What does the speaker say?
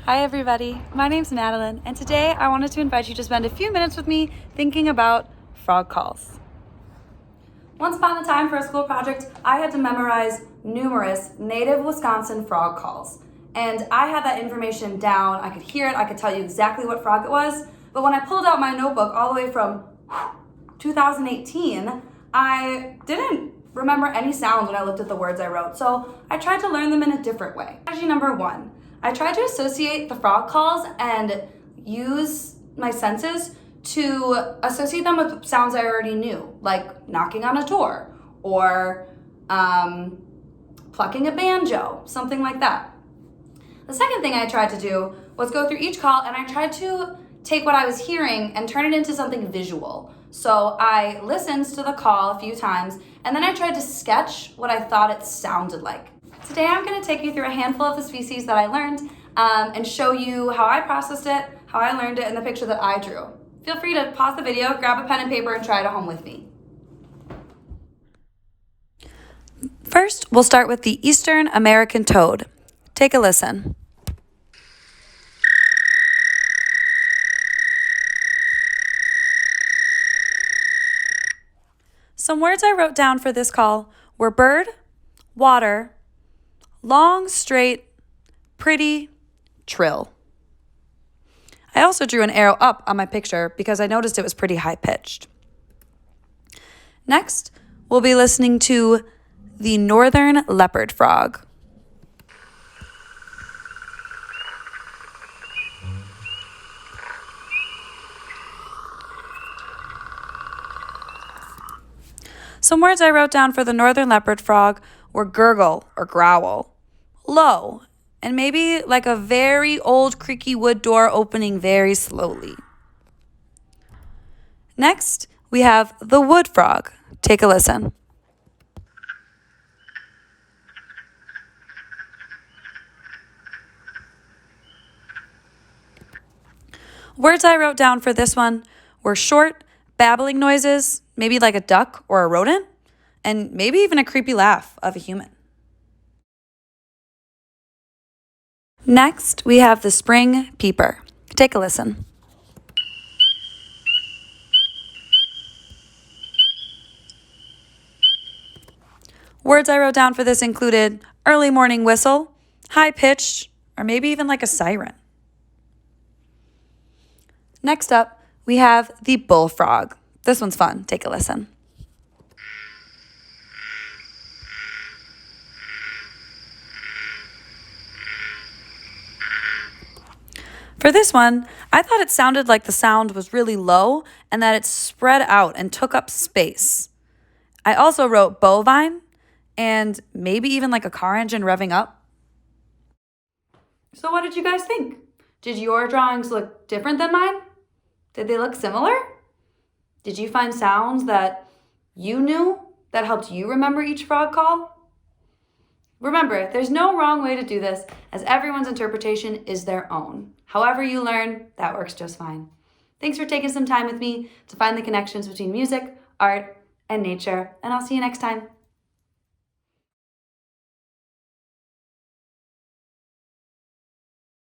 Hi everybody, my name's Madeline, and today I wanted to invite you to spend a few minutes with me thinking about frog calls. Once upon a time for a school project, I had to memorize numerous native Wisconsin frog calls. And I had that information down, I could hear it, I could tell you exactly what frog it was, but when I pulled out my notebook all the way from 2018, I didn't remember any sounds when I looked at the words I wrote, so I tried to learn them in a different way. Strategy number 1. I tried to associate the frog calls and use my senses to associate them with sounds I already knew, like knocking on a door or plucking a banjo, something like that. The second thing I tried to do was go through each call and I tried to take what I was hearing and turn it into something visual. So I listened to the call a few times and then I tried to sketch what I thought it sounded like. Today I'm going to take you through a handful of the species that I learned and show you how I processed it, how I learned it, and the picture that I drew. Feel free to pause the video, grab a pen and paper, and try it at home with me. First, we'll start with the Eastern American toad. Take a listen. Some words I wrote down for this call were bird, water, long, straight, pretty, trill. I also drew an arrow up on my picture because I noticed it was pretty high-pitched. Next, we'll be listening to the northern leopard frog. Some words I wrote down for the northern leopard frog were gurgle or growl, low, and maybe like a very old creaky wood door opening very slowly. Next, we have the wood frog. Take a listen. Words I wrote down for this one were short, babbling noises, maybe like a duck or a rodent, and maybe even a creepy laugh of a human. Next, we have the spring peeper. Take a listen. Words I wrote down for this included early morning whistle, high-pitched, or maybe even like a siren. Next up, we have the bullfrog. This one's fun. Take a listen. For this one, I thought it sounded like the sound was really low and that it spread out and took up space. I also wrote bovine and maybe even like a car engine revving up. So what did you guys think? Did your drawings look different than mine? Did they look similar? Did you find sounds that you knew that helped you remember each frog call? Remember, there's no wrong way to do this, as everyone's interpretation is their own. However you learn, that works just fine. Thanks for taking some time with me to find the connections between music, art, and nature, and I'll see you next time.